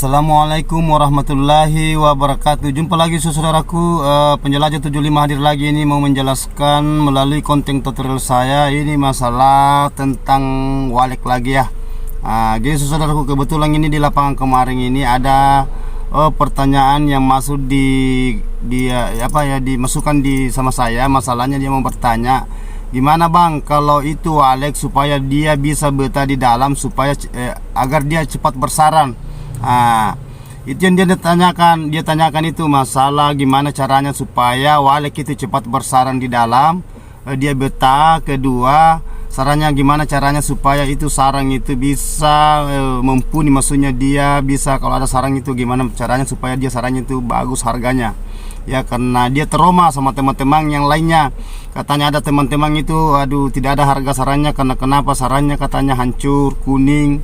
Assalamualaikum warahmatullahi wabarakatuh. Jumpa lagi saudaraku, penjelajah 75 hadir lagi ini mau menjelaskan melalui konten tutorial saya ini masalah tentang walek lagi ya. Jadi saudaraku, kebetulan ini di lapangan kemarin ini ada pertanyaan yang masuk dimasukkan di sama saya. Masalahnya dia mau bertanya, gimana bang kalau itu walek supaya dia bisa betah di dalam supaya agar dia cepat bersarang. Itu yang dia tanyakan itu masalah gimana caranya supaya walek itu cepat bersarang di dalam, dia betah. Kedua, sarannya gimana caranya supaya itu sarang itu bisa mumpuni, maksudnya dia bisa kalau ada sarang itu gimana caranya supaya dia sarangnya itu bagus harganya. Ya, karena dia trauma sama teman-teman yang lainnya. Katanya ada teman-teman itu aduh tidak ada harga sarangnya karena kenapa sarangnya katanya hancur, kuning.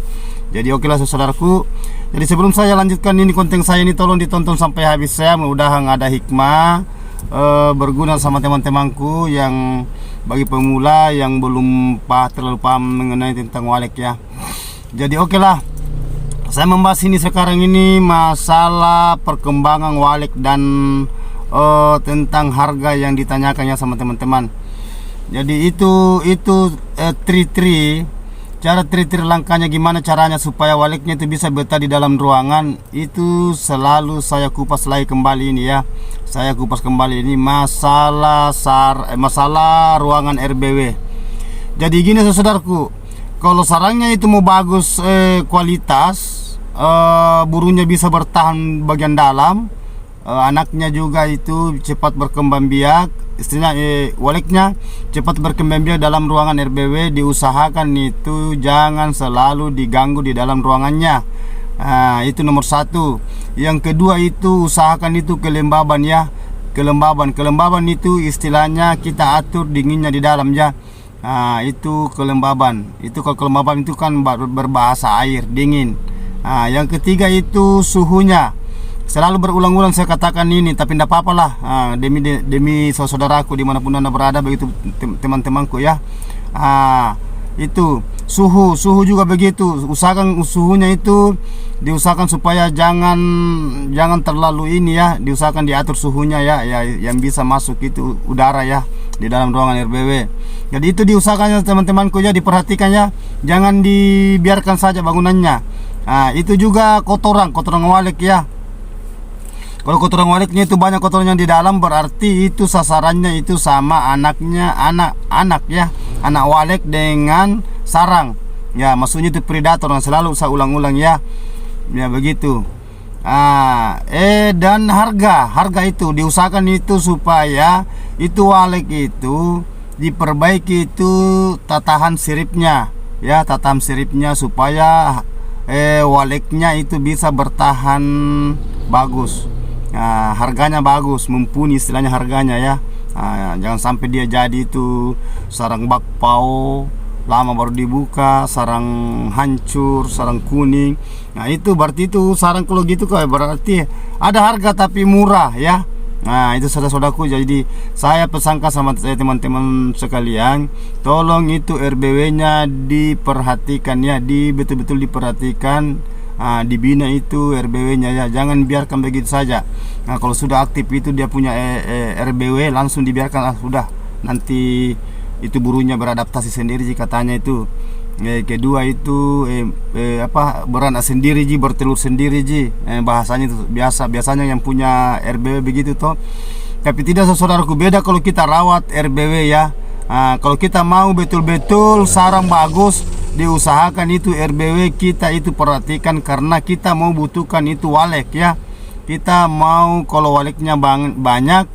Jadi oke lah saudaraku. Jadi sebelum saya lanjutkan ini konten saya ini, tolong ditonton sampai habis ya. Mudah-mudahan ada hikmah, berguna sama teman-temanku yang bagi pemula yang belum terlalu paham mengenai tentang walek ya. Jadi oke lah, saya membahas ini sekarang ini masalah perkembangan walek dan tentang harga yang ditanyakannya sama teman-teman. Jadi itu cara tri-tri langkahnya gimana caranya supaya waleknya itu bisa betah di dalam ruangan, itu selalu saya kupas lagi kembali ini ya. Saya kupas kembali ini masalah ruangan RBW. Jadi gini saudaraku, kalau sarangnya itu mau bagus kualitas, burungnya bisa bertahan bagian dalam, anaknya juga itu cepat berkembang biak, istilahnya waleknya cepat berkembang biak dalam ruangan RBW, diusahakan itu jangan selalu diganggu di dalam ruangannya. Itu nomor satu. Yang kedua itu usahakan itu kelembaban ya. Kelembaban itu istilahnya kita atur dinginnya di dalam ya. Itu kelembaban. Itu kalau kelembaban itu kan berbahasa air dingin. Yang ketiga itu suhunya. Selalu berulang-ulang saya katakan ini, tapi tidak apa-apa lah, demi saudaraku dimanapun anda berada, begitu teman-temanku ya. Itu suhu juga begitu, usahakan suhunya itu diusahakan supaya jangan terlalu ini ya, diusahakan diatur suhunya ya, yang bisa masuk itu udara ya di dalam ruangan RBW. Jadi itu diusahakan ya teman-temanku ya, diperhatikan ya, jangan dibiarkan saja bangunannya. Itu juga kotoran walek ya. Kalau kotoran waleknya itu banyak kotorannya di dalam, berarti itu sasarannya itu sama anak ya, anak walek dengan sarang. Ya, maksudnya itu predator yang selalu saya ulang-ulang ya. Ya begitu. Dan harga itu diusahakan itu supaya itu walek itu diperbaiki itu tatahan siripnya. Ya, tatahan siripnya supaya waleknya itu bisa bertahan bagus. Harganya bagus, mumpuni istilahnya harganya ya. Jangan sampai dia jadi itu sarang bakpao lama baru dibuka, sarang hancur, sarang kuning. Itu berarti itu sarang kalau gitu kok berarti ada harga tapi murah ya. Itu saudara-saudaraku. Jadi saya pesankan sama teman-teman sekalian, tolong itu RBW-nya diperhatikan ya, betul-betul diperhatikan. Dibina itu RBW-nya ya, jangan biarkan begitu saja. Kalau sudah aktif itu dia punya RBW, langsung dibiarkan sudah, nanti itu burungnya beradaptasi sendiri katanya itu. Kedua itu beranak sendiri bertelur sendiri bahasanya itu biasanya yang punya RBW begitu toh. Tapi tidak saudaraku, beda kalau kita rawat RBW ya. Kalau kita mau betul-betul sarang bagus, diusahakan itu RBW kita itu perhatikan, karena kita mau butuhkan itu walek ya. Kita mau kalau waleknya banyak,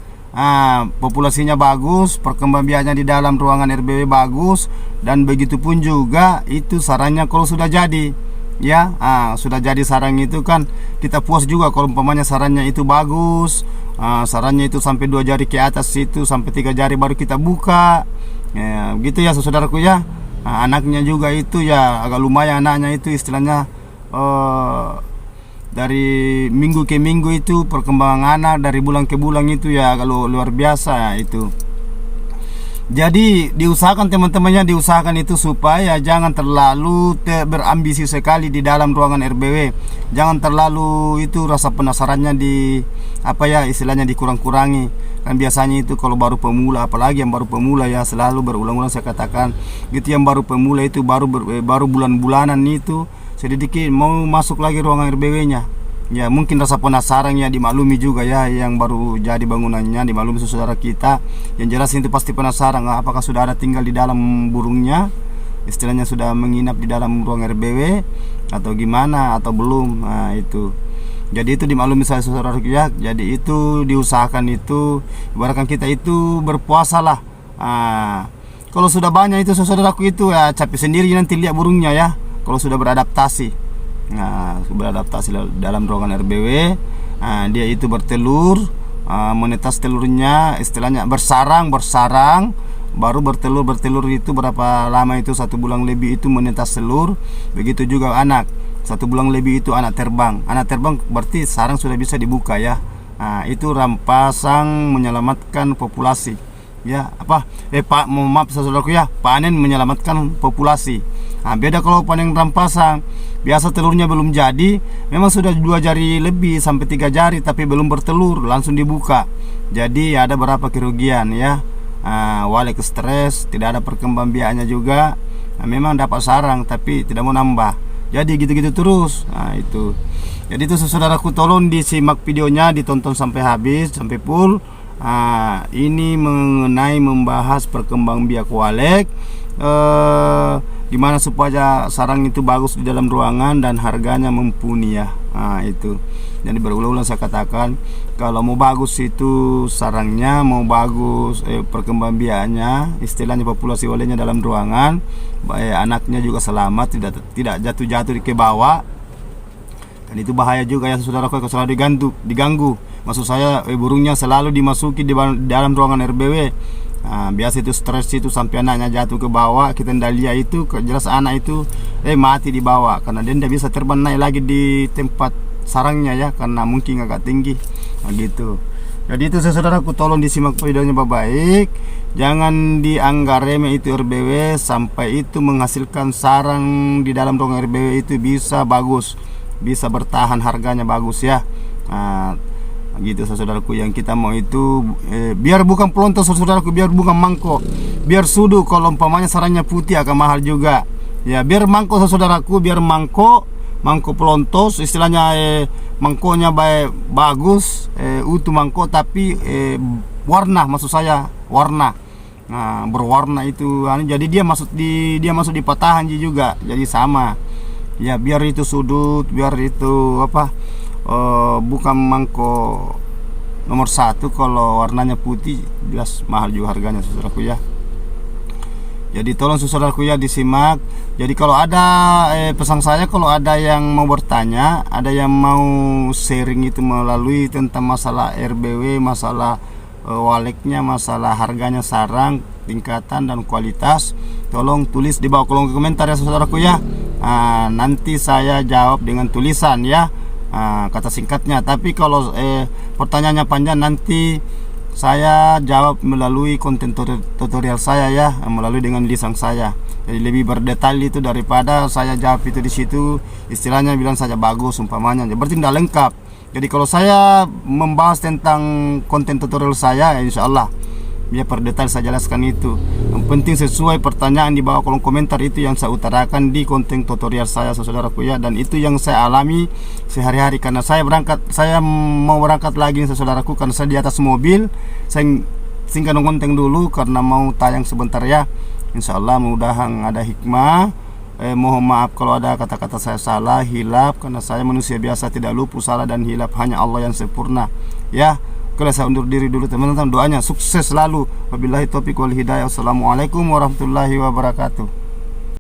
populasinya bagus, perkembangbiakannya di dalam ruangan RBW bagus, dan begitu pun juga itu sarangnya kalau sudah jadi ya. Sudah jadi sarang itu kan kita puas juga kalau umpamanya sarangnya itu bagus. Sarangnya itu sampai 2 jari ke atas itu, sampai 3 jari baru kita buka ya, gitu ya saudaraku ya. Anaknya juga itu ya agak lumayan, anaknya itu istilahnya dari minggu ke minggu itu perkembangan anak, dari bulan ke bulan itu ya agak luar biasa ya itu. Jadi diusahakan teman-temannya, diusahakan itu supaya jangan terlalu berambisi sekali di dalam ruangan RBW. Jangan terlalu itu rasa penasarannya di apa ya istilahnya dikurang-kurangi. Kan biasanya itu kalau baru pemula, apalagi yang baru pemula ya, selalu berulang-ulang saya katakan gitu, yang baru pemula itu baru bulan-bulanan itu sedikit mau masuk lagi ruangan RBW-nya. Ya mungkin rasa penasaran ya dimaklumi juga ya, yang baru jadi bangunannya dimaklumi saudara kita. Yang jelas itu pasti penasaran apakah sudah ada tinggal di dalam burungnya, istilahnya sudah menginap di dalam ruang RBW atau gimana atau belum. Nah itu. Jadi itu dimaklumi saya saudara ya. Jadi itu diusahakan itu, ibaratkan kita itu berpuasa lah. Kalau sudah banyak itu saudaraku itu ya capek sendiri nanti lihat burungnya ya. Kalau sudah beradaptasi. Nah, beradaptasi dalam ruangan RBW, dia itu bertelur, menetas telurnya, istilahnya bersarang, baru bertelur itu berapa lama itu 1 bulan lebih itu menetas telur. Begitu juga anak 1 bulan lebih itu anak terbang berarti sarang sudah bisa dibuka ya. Itu rampasan menyelamatkan populasi ya, maaf saudaraku ya, panen menyelamatkan populasi. Beda kalau panen rampasan, biasa telurnya belum jadi, memang sudah 2 jari lebih sampai 3 jari tapi belum bertelur, langsung dibuka. Jadi ada berapa kerugian ya. Walik stres, tidak ada perkembangbiakannya juga. Memang dapat sarang tapi tidak mau nambah. Jadi gitu-gitu terus. Itu. Jadi itu saudaraku, tolong disimak videonya, ditonton sampai habis, sampai full. Ini mengenai membahas perkembangbiak walek, gimana supaya sarang itu bagus di dalam ruangan dan harganya mumpuni ya. Itu. Jadi berulang-ulang saya katakan, kalau mau bagus itu sarangnya, mau bagus perkembangbiaknya, istilahnya populasi waleknya dalam ruangan, anaknya juga selamat, tidak jatuh-jatuh ke bawah. Dan itu bahaya juga ya saudaraku kalau selalu diganggu. Maksud saya burungnya selalu dimasuki di dalam ruangan RBW. Biasa itu stres itu sampai anaknya jatuh ke bawah. Kita tidak lihat itu, jelas anak itu mati di bawah karena dia tidak bisa terbang naik lagi di tempat sarangnya ya, karena mungkin agak tinggi. Gitu. Jadi itu saudaraku, tolong disimak videonya baik-baik. Jangan dianggap remeh itu RBW, sampai itu menghasilkan sarang di dalam ruangan RBW itu bisa bagus, bisa bertahan, harganya bagus ya. Gitu saudaraku, yang kita mau itu biar bukan pelontos saudaraku, biar bukan mangkok, biar sudu. Kalau umpamanya sarangnya putih akan mahal juga ya. Biar mangkok saudaraku, biar mangkok pelontos, istilahnya mangkoknya bagus, utuh mangkok tapi warna, maksud saya warna, berwarna itu. Jadi dia masuk di patahan juga, jadi sama ya. Biar itu sudut, biar itu bukan mangkok nomor 1, kalau warnanya putih jelas mahal juga harganya saudaraku ya. Jadi tolong saudaraku ya disimak. Jadi kalau ada pesan saya, kalau ada yang mau bertanya, ada yang mau sharing itu melalui tentang masalah RBW, masalah waleknya, masalah harganya sarang, tingkatan dan kualitas, tolong tulis di bawah kolom komentar ya saudaraku ya. Nanti saya jawab dengan tulisan ya, kata singkatnya. Tapi kalau pertanyaannya panjang, nanti saya jawab melalui konten tutorial saya ya, melalui dengan lisan saya. Jadi lebih berdetail itu daripada saya jawab itu di situ, istilahnya bilang saja bagus umpamanya, berarti tidak lengkap. Jadi kalau saya membahas tentang konten tutorial saya, insya Allah biar per detail saya jelaskan itu. Yang penting sesuai pertanyaan di bawah kolom komentar, itu yang saya utarakan di konten tutorial saya saudaraku ya. Dan itu yang saya alami sehari-hari, karena saya mau berangkat lagi saudaraku, karena saya di atas mobil. Saya singkat konten dulu karena mau tayang sebentar ya. Insya Allah mudah-mudahan ada hikmah. Mohon maaf kalau ada kata-kata saya salah, hilaf, karena saya manusia biasa, tidak luput salah dan hilaf, hanya Allah yang sempurna ya. Kalau saya undur diri dulu teman-teman, doanya sukses selalu. Wabillahi taufiq wal hidayah. Wassalamualaikum warahmatullahi wabarakatuh.